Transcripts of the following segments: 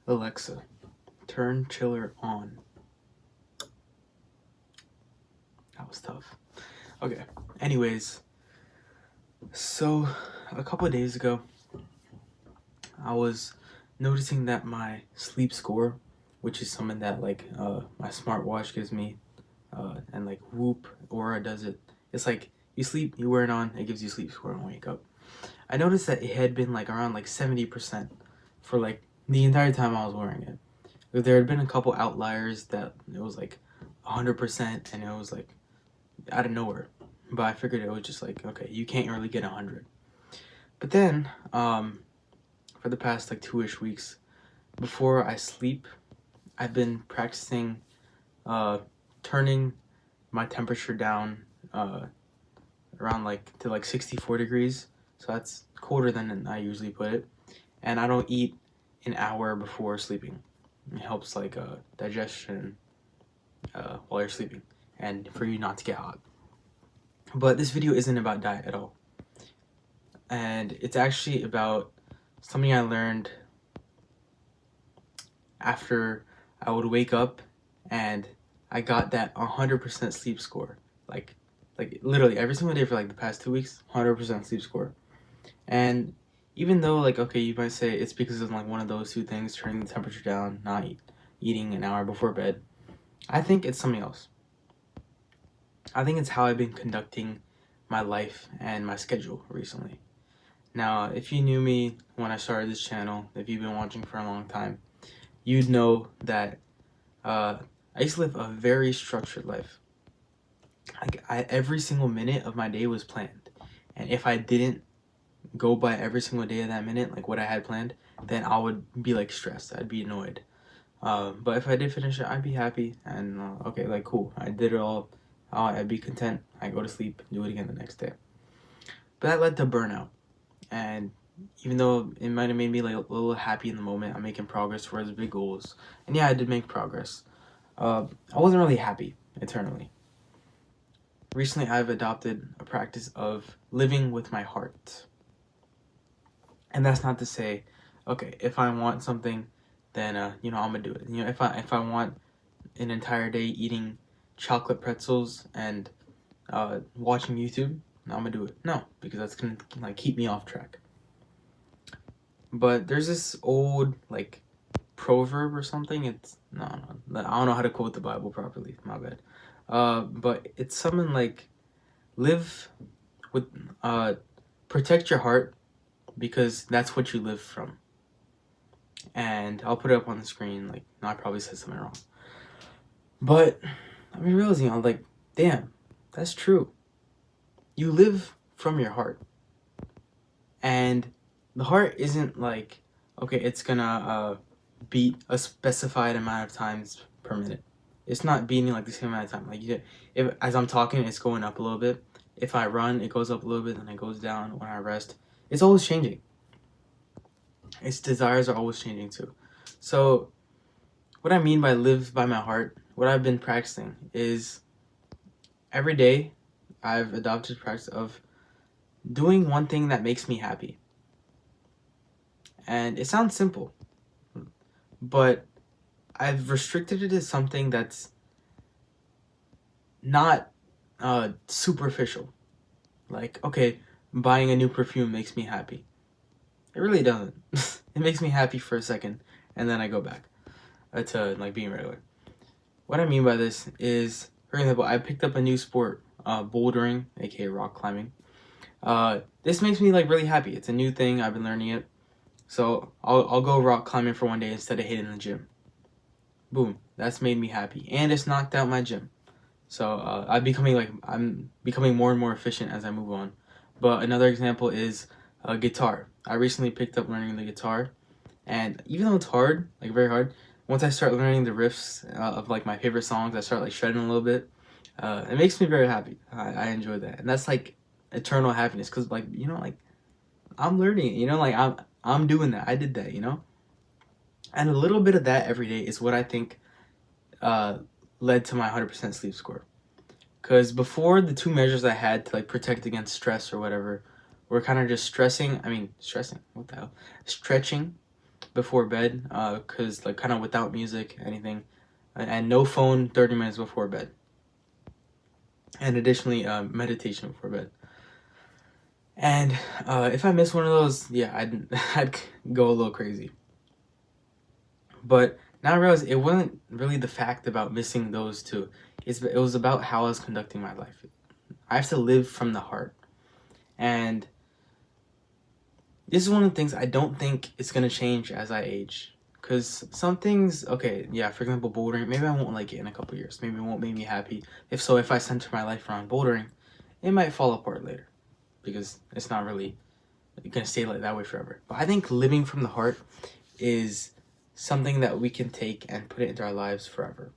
Alexa, turn chiller on. That was tough. Okay. Anyways, so a couple of days ago, I was noticing that my sleep score, which is something that my smartwatch gives me, and like Whoop Aura does it. It's like you sleep, you wear it on, it gives you sleep score and wake up. I noticed that it had been like around like 70% for like the entire time I was wearing it. There had been a couple outliers that it was like 100% and it was like out of nowhere. But I figured it was just like, okay, you can't really get 100. But then, for the past like 2-ish weeks, before I sleep, I've been practicing turning my temperature down around like to like 64 degrees. So that's colder than I usually put it. And I don't eat an hour before sleeping. It helps like digestion while you're sleeping and for you not to get hot. But this video isn't about diet at all. And it's actually about something I learned after I would wake up and I got that 100% sleep score. Like literally every single day for like the past 2 weeks, 100% sleep score. And even though like, okay, you might say it's because of like one of those two things, turning the temperature down, not eating an hour before bed, I think it's something else. I think it's how I've been conducting my life and my schedule recently. Now, if you knew me when I started this channel, if you've been watching for a long time, you'd know that I used to live a very structured life. Like every single minute of my day was planned, and if I didn't go by every single day of that minute, like what I had planned, then I would be like stressed. I'd be annoyed. But if I did finish it, I'd be happy and okay, like cool. I did it all. I'd be content. I go to sleep, do it again the next day. But that led to burnout. And even though it might have made me like a little happy in the moment, I'm making progress towards big goals. And yeah, I did make progress. I wasn't really happy internally. Recently, I've adopted a practice of living with my heart. And that's not to say, okay, if I want something, then I'm gonna do it. If I want an entire day eating chocolate pretzels and watching YouTube, I'm gonna do it. No, because that's gonna like keep me off track. But there's this old like proverb or something. It's no, I don't know how to quote the Bible properly. My bad. But it's something like live with protect your heart because that's what you live from. And I'll put it up on the screen. Like, no, I probably said something wrong. But I'm realizing, I'm like, damn, that's true. You live from your heart. And the heart isn't like, okay, it's gonna beat a specified amount of times per minute. It's not beating like the same amount of time. Like, if as I'm talking, it's going up a little bit. If I run, it goes up a little bit, then it goes down when I rest. It's always changing. Its desires are always changing too. So what I mean by live by my heart, what I've been practicing is every day I've adopted the practice of doing one thing that makes me happy. And it sounds simple, but I've restricted it to something that's not superficial. Like, okay, buying a new perfume makes me happy. It really doesn't. It makes me happy for a second, and then I go back to like being regular. What I mean by this is, for example, I picked up a new sport, bouldering, aka rock climbing. This makes me like really happy. It's a new thing. I've been learning it, so I'll go rock climbing for one day instead of hitting the gym. Boom, that's made me happy, and it's knocked out my gym. So I'm becoming more and more efficient as I move on. But another example is guitar. I recently picked up learning the guitar, and even though it's hard, like very hard, once I start learning the riffs of like my favorite songs, I start like shredding a little bit. It makes me very happy. I enjoy that, and that's like eternal happiness because like like I'm learning. Like I'm doing that. I did that. And a little bit of that every day is what I think led to my 100% sleep score. Because before, the two measures I had to like protect against stress or whatever were kind of just stressing. What the hell? Stretching before bed, cause like kind of without music, anything, and no phone 30 minutes before bed, and additionally meditation before bed. And if I miss one of those, yeah, I'd go a little crazy. But now I realize it wasn't really the fact about missing those two. It was about how I was conducting my life. I have to live from the heart. And this is one of the things I don't think it's going to change as I age. Because some things, okay, yeah, for example, bouldering, maybe I won't like it in a couple years. Maybe it won't make me happy. If so, if I center my life around bouldering, it might fall apart later. Because it's not really going to stay like that way forever. But I think living from the heart is something that we can take and put it into our lives forever.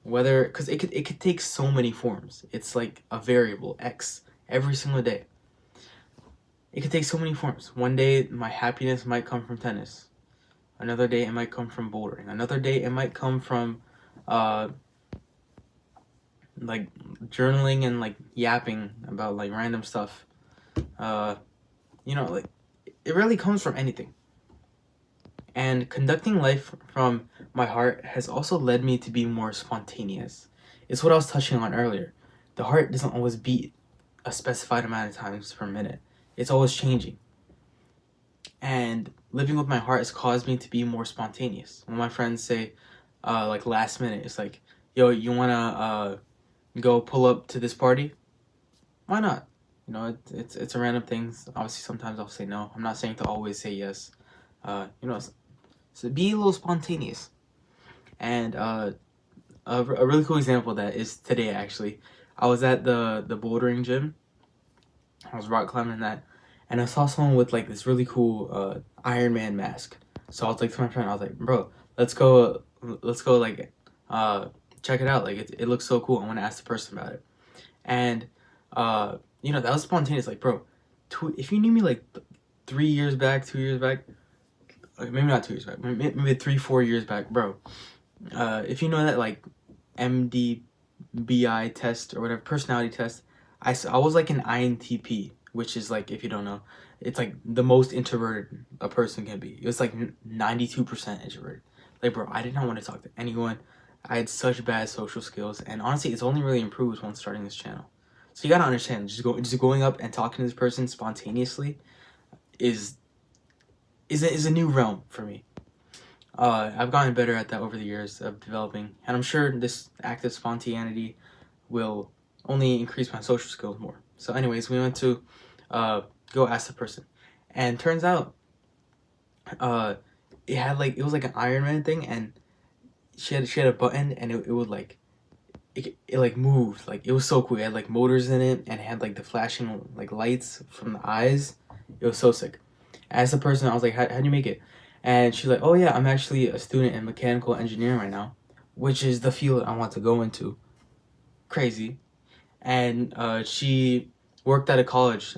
Whether, because it could take so many forms. It's like a variable, X, every single day. It could take so many forms. One day, my happiness might come from tennis. Another day, it might come from bouldering. Another day, it might come from, like, journaling and, like, yapping about, like, random stuff. Like, it really comes from anything. And conducting life from my heart has also led me to be more spontaneous. It's what I was touching on earlier. The heart doesn't always beat a specified amount of times per minute. It's always changing. And living with my heart has caused me to be more spontaneous. When my friends say, like last minute, it's like, yo, you wanna go pull up to this party? Why not? It's a random thing. Obviously, sometimes I'll say no. I'm not saying to always say yes. So be a little spontaneous. And a really cool example of that is today, actually. I was at the bouldering gym. I was rock climbing that. And I saw someone with like this really cool Iron Man mask. So I was like to my friend, I was like, bro, let's go like check it out. Like it looks so cool. I want to ask the person about it. And that was spontaneous. Like, bro, if you knew me like 3 years back, 2 years back, okay, maybe not 2 years back, maybe 3-4 years back, bro. If you know that like MDBI test or whatever, personality test, I was like an INTP, which is like, if you don't know, it's like the most introverted a person can be. It was like 92% introverted. Like, bro, I did not want to talk to anyone. I had such bad social skills, and honestly, it's only really improved once starting this channel. So you gotta understand, just going up and talking to this person spontaneously is a new realm for me. I've gotten better at that over the years of developing, and I'm sure this act of spontaneity will only increase my social skills more. So anyways, we went to go ask the person, and turns out it was like an Iron Man thing, and she had a button, and it would like it like moved, like it was so cool. It had like motors in it, and it had like the flashing like lights from the eyes. It was so sick. I asked the person, I was like, how do you make it? And she's like, oh yeah, I'm actually a student in mechanical engineering right now, which is the field I want to go into. Crazy. And she worked at a college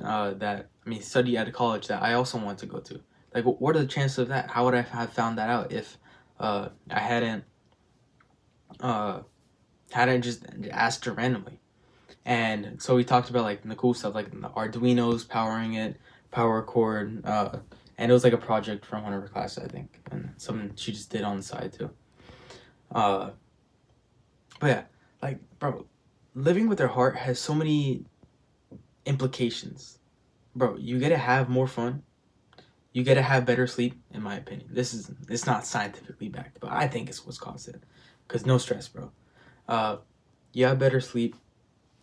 studied at a college that I also want to go to. Like, what are the chances of that? How would I have found that out if I hadn't just asked her randomly? And so we talked about like the cool stuff, like the Arduinos, powering it, power cord, and it was like a project from one of her classes, I think, and something she just did on the side too. But yeah, like, bro, living with your heart has so many implications. Bro, you get to have more fun. You get to have better sleep, in my opinion. It's not scientifically backed, but I think it's what's caused it. Because no stress, bro. You have better sleep.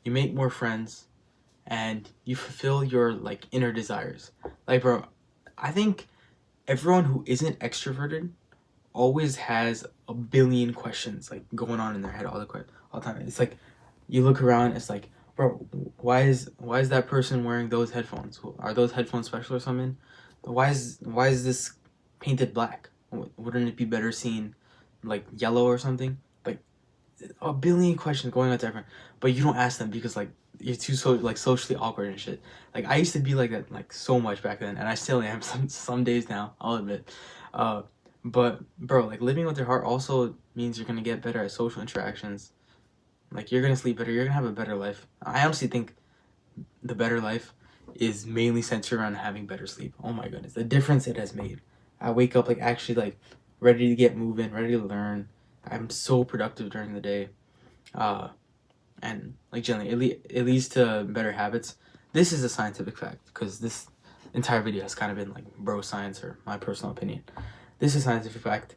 You make more friends. And you fulfill your, like, inner desires. Like, bro, I think everyone who isn't extroverted always has a billion questions, like, going on in their head all the time. It's like, you look around, it's like, bro, why is that person wearing those headphones? Are those headphones special or something? Why is this painted black? Wouldn't it be better seen like yellow or something? Like, a billion questions going on to everyone, but you don't ask them because like you're too socially awkward and shit. Like, I used to be like that like so much back then, and I still am some days now, I'll admit. But bro, like, living with your heart also means you're gonna get better at social interactions. Like, you're gonna sleep better, you're gonna have a better life. I honestly think the better life is mainly centered around having better sleep. Oh my goodness, the difference it has made. I wake up like actually like ready to get moving, ready to learn. I'm so productive during the day. And like generally it leads to better habits. This is a scientific fact because this entire video has kind of been like bro science or my personal opinion. This is a scientific fact.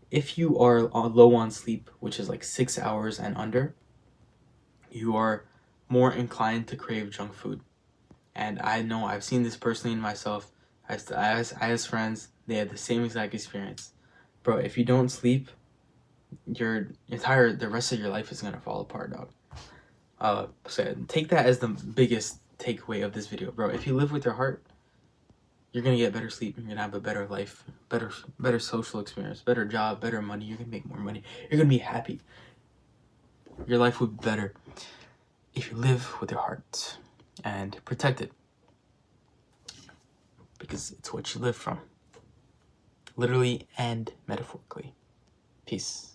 If you are low on sleep, which is like 6 hours and under, you are more inclined to crave junk food. And I know I've seen this personally in myself. I asked friends, they had the same exact experience. Bro, if you don't sleep, the rest of your life is gonna fall apart, dog. So yeah, take that as the biggest takeaway of this video, bro. If you live with your heart, you're gonna get better sleep. You're gonna have a better life, better social experience, better job, better money. You're gonna make more money. You're gonna be happy. Your life would be better if you live with your heart and protect it, because it's what you live from, literally and metaphorically. Peace.